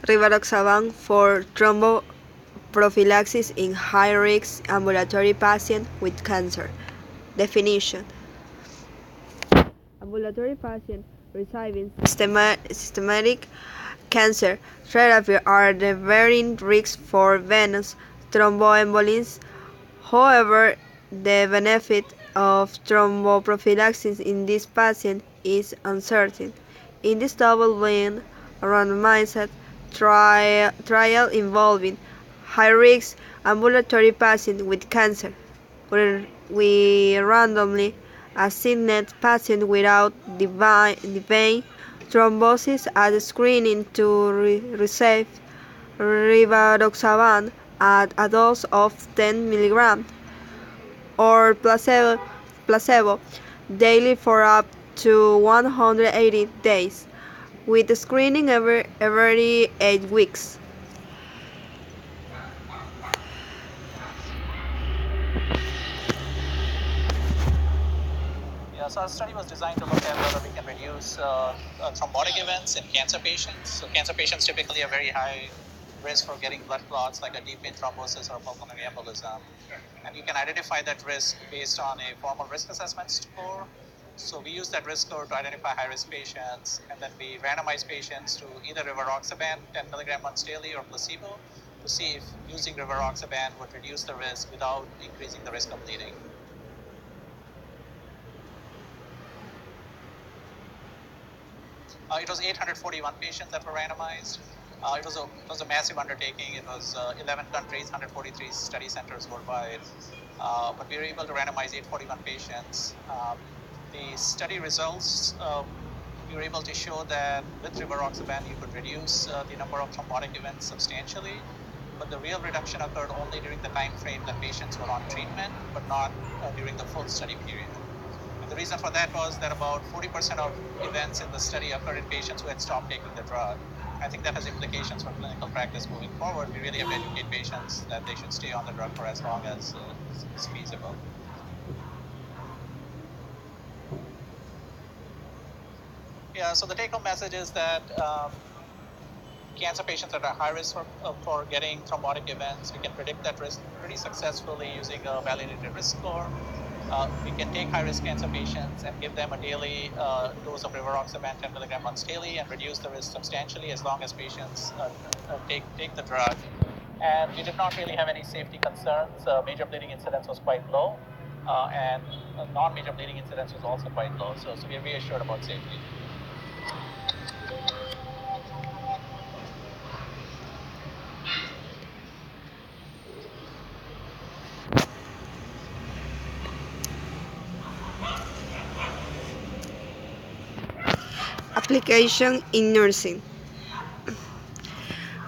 Rivaroxaban for thromboprophylaxis in high-risk ambulatory patients with cancer. Definition: ambulatory patients receiving systematic cancer therapy are at varying risk for venous thromboembolism. However, the benefit of thromboprophylaxis in this patient is uncertain. In this double-blind, randomized trial involving high-risk ambulatory patients with cancer, where we randomly assigned patients without vein thrombosis as screening to receive Rivaroxaban at a dose of 10 mg or placebo daily for up to 180 days, with screening every 8 weeks. Yeah, so our study was designed to look at whether we can reduce thrombotic events in cancer patients. So cancer patients typically have very high risk for getting blood clots like a deep vein thrombosis or pulmonary embolism. And you can identify that risk based on a formal risk assessment score. So we use that risk score to identify high-risk patients, and then we randomize patients to either Rivaroxaban 10 mg once daily or placebo to see if using Rivaroxaban would reduce the risk without increasing the risk of bleeding. It was 841 patients that were randomized. It was a massive undertaking. It was 11 countries, 143 study centers worldwide. But we were able to randomize 841 patients. The study results, we were able to show that with Rivaroxaban, you could reduce the number of thrombotic events substantially. But the real reduction occurred only during the time frame that patients were on treatment, but not during the full study period. And the reason for that was that about 40% of events in the study occurred in patients who had stopped taking the drug. I think that has implications for clinical practice moving forward. We really have to educate patients that they should stay on the drug for as long as is feasible. Yeah, so the take-home message is that cancer patients that are high risk for getting thrombotic events, we can predict that risk pretty successfully using a validated risk score. We can take high-risk cancer patients and give them a daily dose of Rivaroxaban 10 mg once daily and reduce the risk substantially as long as patients take the drug. And we did not really have any safety concerns. Major bleeding incidence was quite low, and non-major bleeding incidence was also quite low. So we are reassured about safety. Application in nursing.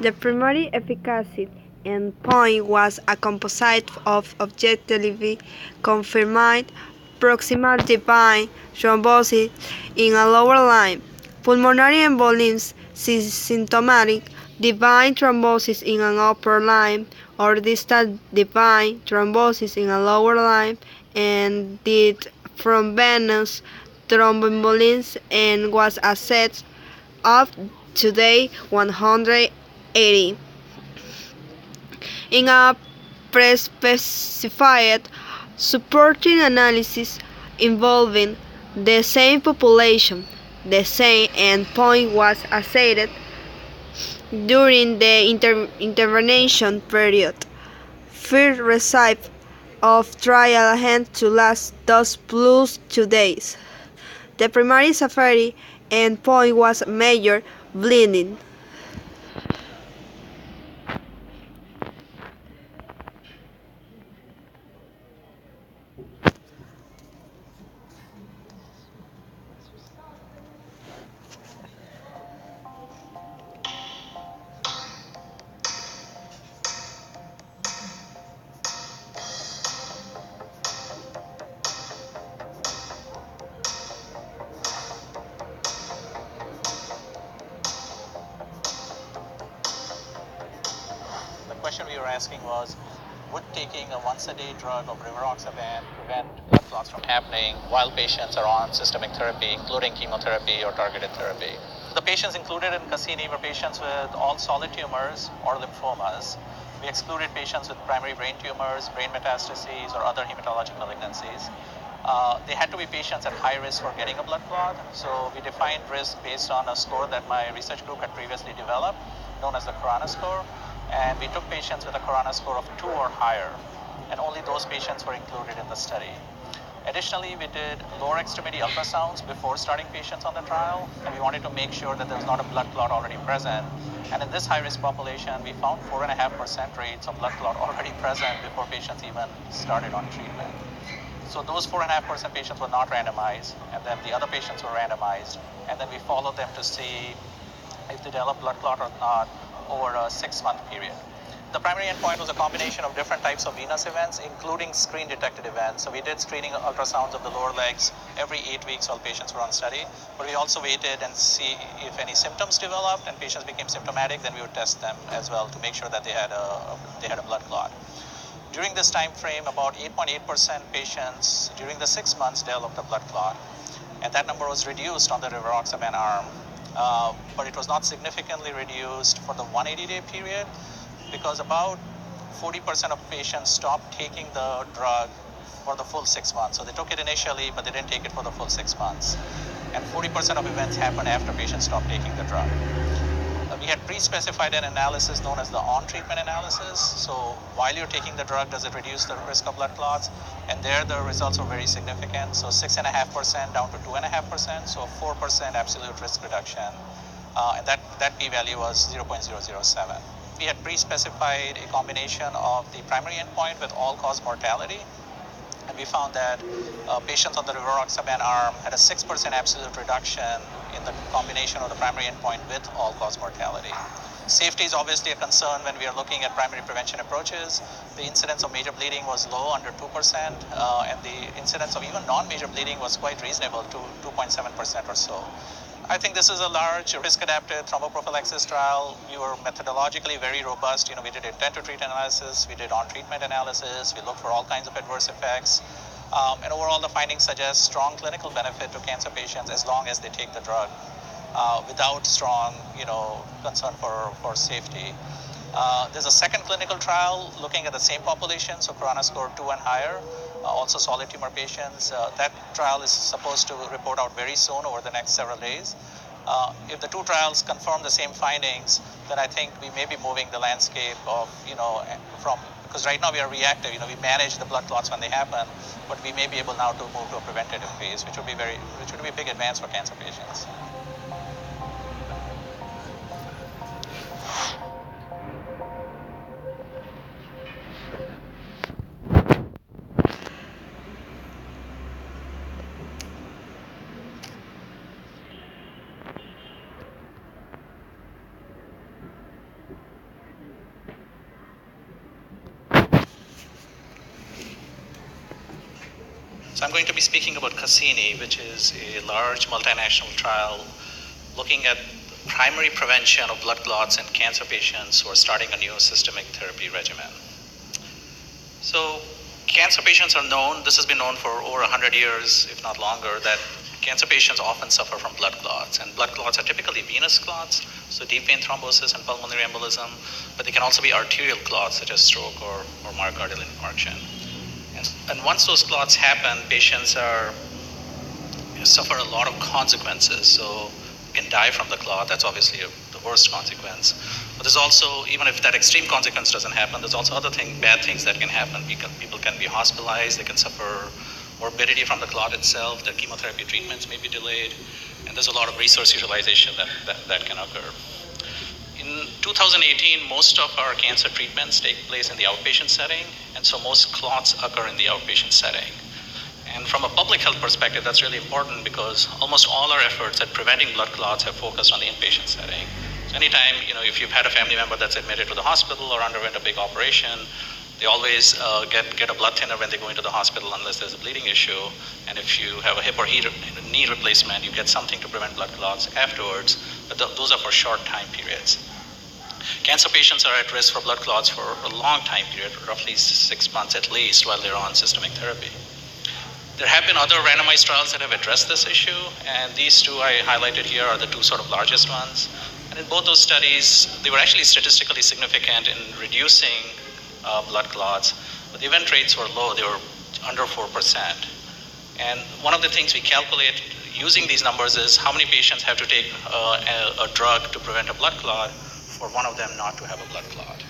The primary efficacy endpoint was a composite of objectively confirmed proximal deep-vein thrombosis in a lower line, pulmonary embolism symptomatic deep-vein thrombosis in an upper line, or distal deep-vein thrombosis in a lower line, and did from venous thromboembolism and was assessed up to day 180 in a pre-specified supporting analysis involving the same population. The same endpoint was assessed during the intervention period. First receipt of trial had to last thus plus 2 days. The primary safety endpoint was major bleeding. The question we were asking was, would taking a once-a-day drug of Rivaroxaban prevent blood clots from happening while patients are on systemic therapy, including chemotherapy or targeted therapy? The patients included in Cassini were patients with all solid tumors or lymphomas. We excluded patients with primary brain tumors, brain metastases, or other hematologic malignancies. They had to be patients at high risk for getting a blood clot. So we defined risk based on a score that my research group had previously developed, known as the Corona score. And we took patients with a Corona score of 2 or higher, and only those patients were included in the study. Additionally, we did lower extremity ultrasounds before starting patients on the trial, and we wanted to make sure that there was not a blood clot already present. And in this high-risk population, we found 4.5% rates of blood clot already present before patients even started on treatment. So those 4.5% patients were not randomized, and then the other patients were randomized, and then we followed them to see if they developed blood clot or not over a 6-month period. The primary endpoint was a combination of different types of venous events, including screen-detected events. So we did screening ultrasounds of the lower legs every 8 weeks while patients were on study. But we also waited and see if any symptoms developed and patients became symptomatic, then we would test them as well to make sure that they had a blood clot. During this time frame, about 8.8% patients during the 6 months developed a blood clot. And that number was reduced on the Rivaroxaban arm, but it was not significantly reduced for the 180-day period, because about 40% of patients stopped taking the drug for the full 6 months. So they took it initially, but they didn't take it for the full 6 months. And 40% of events happened after patients stopped taking the drug. We had pre-specified an analysis known as the on-treatment analysis. So while you're taking the drug, does it reduce the risk of blood clots? And there the results were very significant. So 6.5% down to 2.5%, so 4% absolute risk reduction. And that p-value was 0.007. We had pre-specified a combination of the primary endpoint with all-cause mortality, and we found that patients on the Rivaroxaban arm had a 6% absolute reduction in the combination of the primary endpoint with all-cause mortality. Safety is obviously a concern when we are looking at primary prevention approaches. The incidence of major bleeding was low, under 2%, and the incidence of even non-major bleeding was quite reasonable, to 2.7% or so. I think this is a large risk-adapted thromboprophylaxis trial. We were methodologically very robust. We did intent-to-treat analysis, we did on-treatment analysis, we looked for all kinds of adverse effects. And overall, the findings suggest strong clinical benefit to cancer patients as long as they take the drug without strong, concern for safety. There's a second clinical trial looking at the same population, so Corona score 2 and higher, also solid tumor patients. That trial is supposed to report out very soon, over the next several days. If the two trials confirm the same findings, then I think we may be moving the landscape of, because right now we are reactive, we manage the blood clots when they happen, but we may be able now to move to a preventative phase, which would be a big advance for cancer patients. So I'm going to be speaking about Cassini, which is a large multinational trial looking at primary prevention of blood clots in cancer patients who are starting a new systemic therapy regimen. So cancer patients are known, this has been known for over 100 years, if not longer, that cancer patients often suffer from blood clots. And blood clots are typically venous clots, so deep vein thrombosis and pulmonary embolism, but they can also be arterial clots, such as stroke or myocardial infarction. And once those clots happen, patients suffer a lot of consequences. So you can die from the clot. That's obviously the worst consequence. But there's also, even if that extreme consequence doesn't happen, there's also other bad things that can happen. People can be hospitalized. They can suffer morbidity from the clot itself. Their chemotherapy treatments may be delayed. And there's a lot of resource utilization that can occur. In 2018, most of our cancer treatments take place in the outpatient setting, and so most clots occur in the outpatient setting. And from a public health perspective, that's really important because almost all our efforts at preventing blood clots have focused on the inpatient setting. So anytime, if you've had a family member that's admitted to the hospital or underwent a big operation, they always get a blood thinner when they go into the hospital unless there's a bleeding issue. And if you have a hip or knee replacement, you get something to prevent blood clots afterwards, but those are for short time periods. Cancer patients are at risk for blood clots for a long time period, roughly 6 months at least, while they're on systemic therapy. There have been other randomized trials that have addressed this issue, and these two I highlighted here are the two sort of largest ones. And in both those studies, they were actually statistically significant in reducing blood clots, but the event rates were low. They were under 4%. And one of the things we calculate using these numbers is how many patients have to take a drug to prevent a blood clot for one of them not to have a blood clot.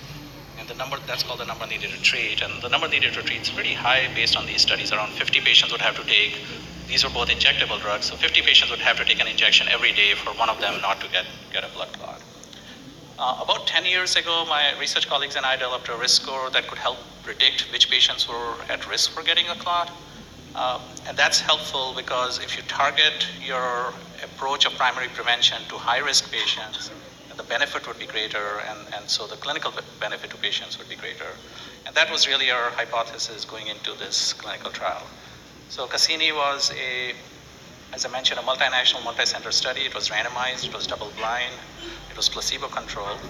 And the number, that's called the number needed to treat. And the number needed to treat is pretty high based on these studies. Around 50 patients would have to take, these were both injectable drugs, so 50 patients would have to take an injection every day for one of them not to get a blood clot. About 10 years ago, my research colleagues and I developed a risk score that could help predict which patients were at risk for getting a clot. And that's helpful because if you target your approach of primary prevention to high-risk patients, the benefit would be greater, and so the clinical benefit to patients would be greater. And that was really our hypothesis going into this clinical trial. So Cassini was as I mentioned, a multinational, multi-center study. It was randomized, it was double-blind, it was placebo-controlled.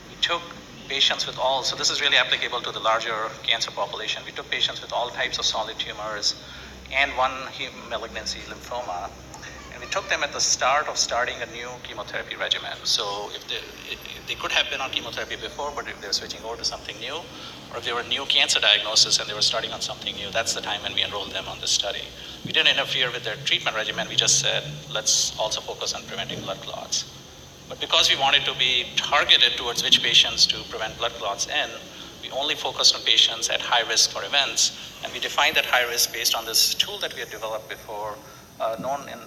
We took patients with all, so this is really applicable to the larger cancer population. We took patients with all types of solid tumors and one malignancy, lymphoma. We took them at the start of starting a new chemotherapy regimen. So if they could have been on chemotherapy before, but if they were switching over to something new, or if they were new cancer diagnosis and they were starting on something new, that's the time when we enrolled them on this study. We didn't interfere with their treatment regimen. We just said, let's also focus on preventing blood clots. But because we wanted to be targeted towards which patients to prevent blood clots in, we only focused on patients at high risk for events, and we defined that high risk based on this tool that we had developed before, known in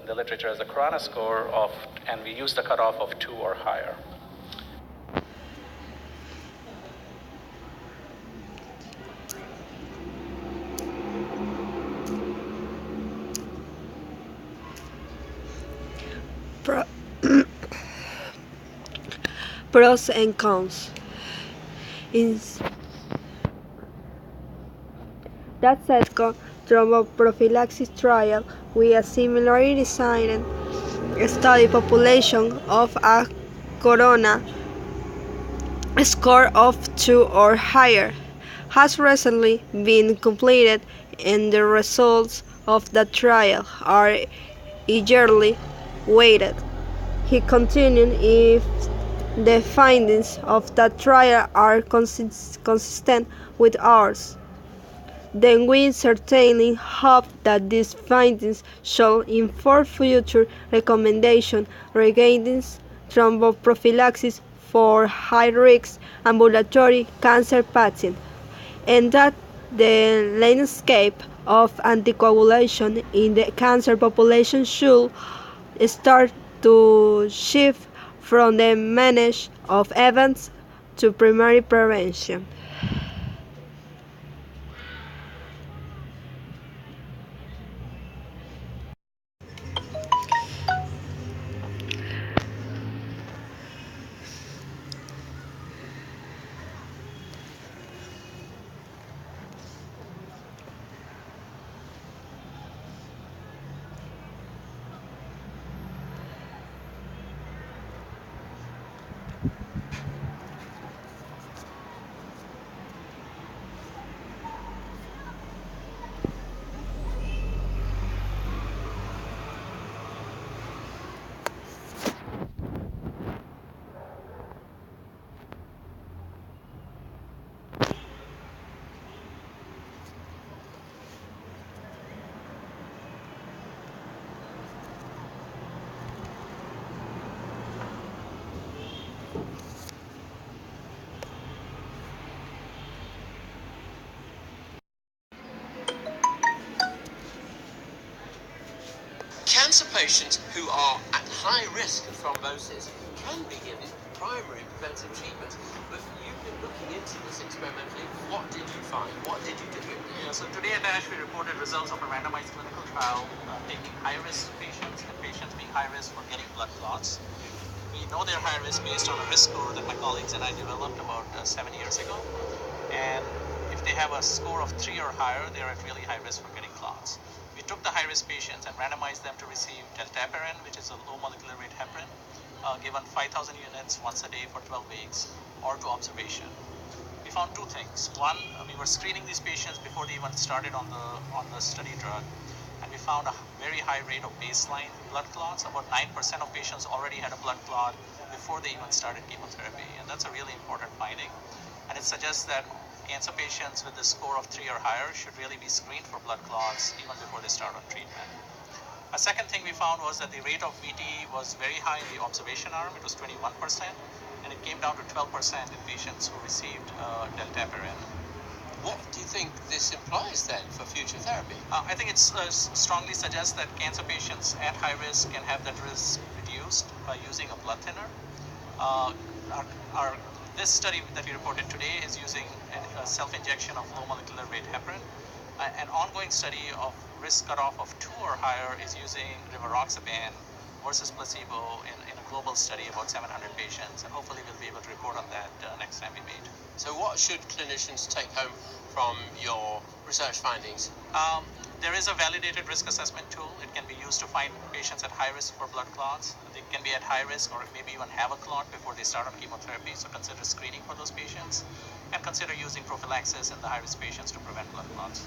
the literature as a Corona score of, and we use the cutoff of 2 or higher. Pros and cons. In that second thromboprophylaxis trial, we similarly designed a study population of a corona score of 2 or higher has recently been completed, and the results of the trial are eagerly waited. He continued, if the findings of that trial are consistent with ours, then we certainly hope that these findings shall inform future recommendations regarding thromboprophylaxis for high-risk ambulatory cancer patients, and that the landscape of anticoagulation in the cancer population should start to shift from the management of events to primary prevention. Cancer patients who are at high risk of thrombosis can be given primary preventive treatment. But you've been looking into this experimentally. What did you find? What did you do? Yeah, so today at ASH we reported results of a randomized clinical trial taking high-risk patients and patients being high-risk for getting blood clots. We know they're high-risk based on a risk score that my colleagues and I developed about 7 years ago. And if they have a score of 3 or higher, they're at really high risk for getting clots. We took the high-risk patients and randomized them to receive deltaparin, which is a low molecular weight heparin, given 5,000 units once a day for 12 weeks, or to observation. We found two things. One, we were screening these patients before they even started on the study drug, and we found a very high rate of baseline blood clots. About 9% of patients already had a blood clot before they even started chemotherapy, and that's a really important finding. And it suggests that cancer patients with a score of 3 or higher should really be screened for blood clots even before they start on treatment. A second thing we found was that the rate of VT was very high in the observation arm. It was 21%, and it came down to 12% in patients who received deltapirin. What do you think this implies then for future therapy? I think it strongly suggests that cancer patients at high risk can have that risk reduced by using a blood thinner. This study that we reported today is using a self-injection of low molecular weight heparin. An ongoing study of risk cutoff of 2 or higher is using Rivaroxaban versus placebo in a global study about 700 patients, and hopefully we'll be able to report on that next time we meet. So what should clinicians take home from your research findings? There is a validated risk assessment tool. It can be used to find patients at high risk for blood clots. They can be at high risk or maybe even have a clot before they start on chemotherapy, so consider screening for those patients and consider using prophylaxis in the high-risk patients to prevent blood clots.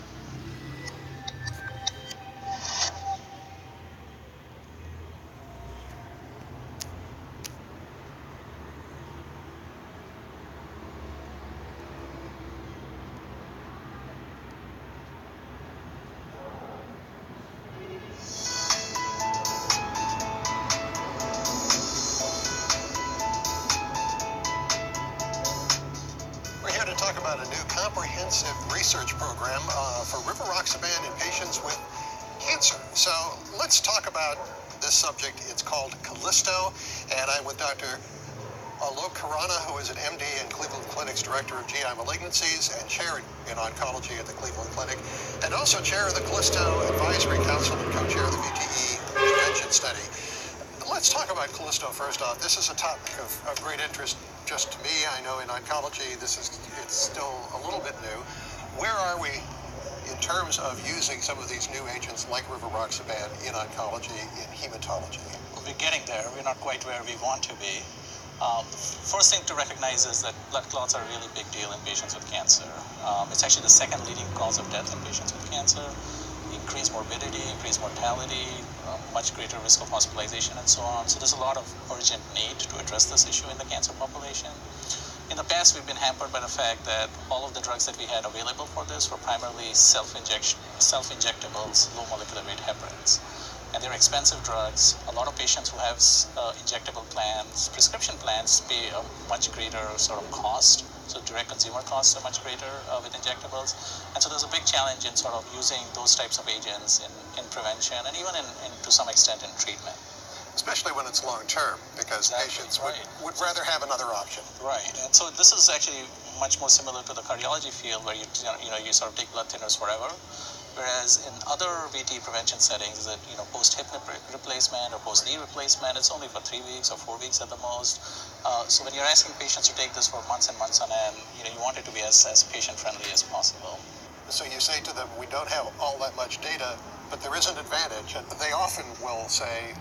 Talk about a new comprehensive research program for Rivaroxaban in patients with cancer. So let's talk about this subject. It's called Callisto, and I'm with Dr. Alok Khurana, who is an MD and Cleveland Clinic's Director of GI Malignancies and Chair in Oncology at the Cleveland Clinic, and also Chair of the Callisto Advisory Council and Co-Chair of the VTE Prevention Study. Let's talk about Callisto first off. This is a topic of great interest just to me. I know in oncology it's still a little bit new. Where are we in terms of using some of these new agents like Rivaroxaban in oncology, in hematology? Well, we're getting there. We're not quite where we want to be. First thing to recognize is that blood clots are a really big deal in patients with cancer. It's actually the second leading cause of death in patients with cancer. Increased morbidity, increased mortality, much greater risk of hospitalization, and so on. So there's a lot of urgent need to address this issue in the cancer population. In the past, we've been hampered by the fact that all of the drugs that we had available for this were primarily self-injectables, low molecular weight heparins. And they're expensive drugs. A lot of patients who have injectable plans, prescription plans, pay a much greater sort of cost. So direct consumer costs are much greater with injectables. And so there's a big challenge in sort of using those types of agents in prevention and even to some extent in treatment. Especially when it's long-term, because patients would rather have another option. Right, and so this is actually much more similar to the cardiology field where you sort of take blood thinners forever. Whereas in other VT prevention settings, that post-hip replacement or post-knee replacement, it's only for 3 weeks or 4 weeks at the most. So when you're asking patients to take this for months and months on end, you want it to be as patient-friendly as possible. So you say to them, we don't have all that much data, but there is an advantage, and they often will say,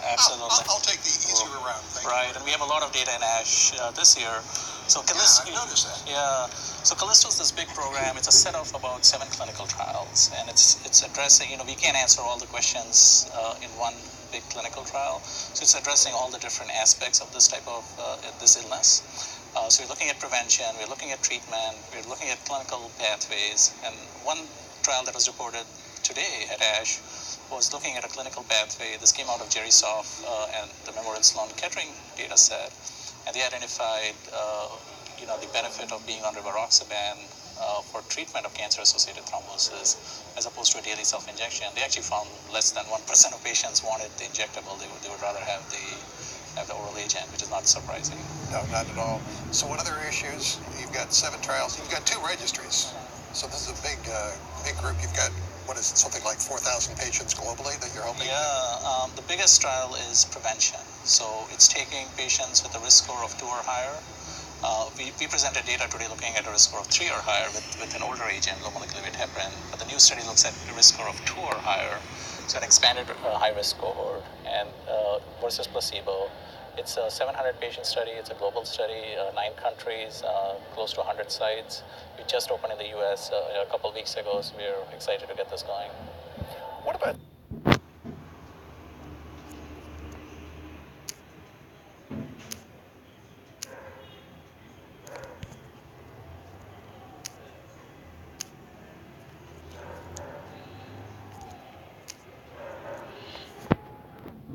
absolutely, I'll take the easier route. Right, and we have a lot of data in ASH this year. So Callisto, I noticed that. Yeah, so Callisto is this big program. It's a set of about 7 clinical trials, and it's addressing. We can't answer all the questions in one big clinical trial. So it's addressing all the different aspects of this type of this illness. So we're looking at prevention, we're looking at treatment, we're looking at clinical pathways, and one trial that was reported today at ASH was looking at a clinical pathway. This came out of Jerry Soff and the Memorial Sloan Kettering data set, and they identified the benefit of being on Rivaroxaban for treatment of cancer-associated thrombosis as opposed to a daily self-injection. They actually found less than 1% of patients wanted the injectable. They would rather have the oral agent, which is not surprising. No, not at all. So what other issues? You've got 7 trials. You've got 2 registries. So this is a big group. You've got, what is it, something like 4,000 patients globally that you're helping? Yeah, the biggest trial is prevention. So it's taking patients with a risk score of 2 or higher. We presented data today looking at a risk score of 3 or higher with an older agent, low molecular weight heparin. But the new study looks at a risk score of 2 or higher, so an expanded high-risk cohort, and versus placebo. It's a 700 patient study. It's a global study, 9 countries, close to 100 sites. We just opened in the US a couple of weeks ago, so we're excited to get this going. What about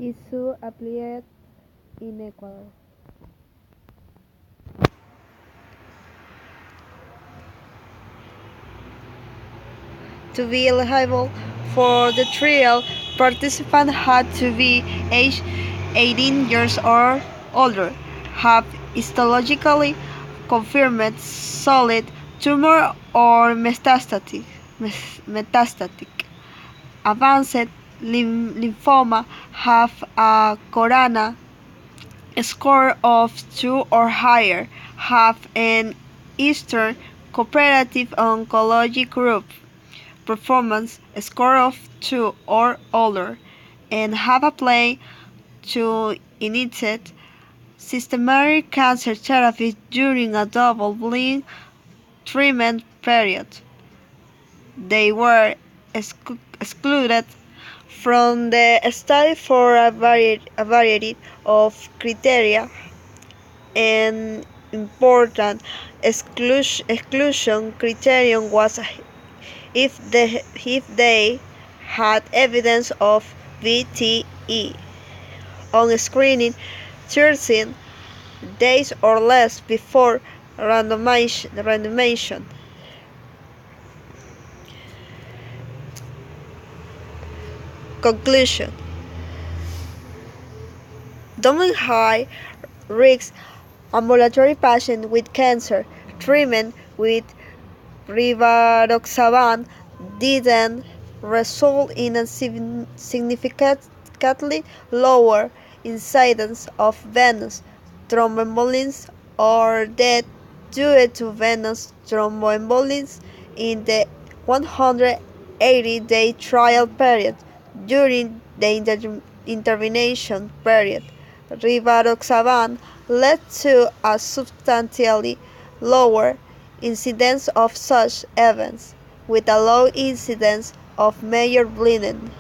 issue applied in Ecuador. To be eligible for the trial, participants had to be aged 18 years or older, have histologically confirmed solid tumor or metastatic advanced lymphoma, have a Corona score of 2 or higher, have an Eastern Cooperative Oncology Group performance score of 2 or older, and have applied to initiate systematic cancer therapy during a double-blind treatment period. They were excluded from the study for a variety of criteria. An important exclusion criterion was if they had evidence of VTE on screening 13 days or less before randomization. Conclusion: Dominant high risk ambulatory patients with cancer treatment with Rivaroxaban didn't result in a significantly lower incidence of venous thromboembolism or death due to venous thromboembolism in the 180-day trial period. During the intervention period, Rivaroxaban led to a substantially lower incidence of such events, with a low incidence of major bleeding.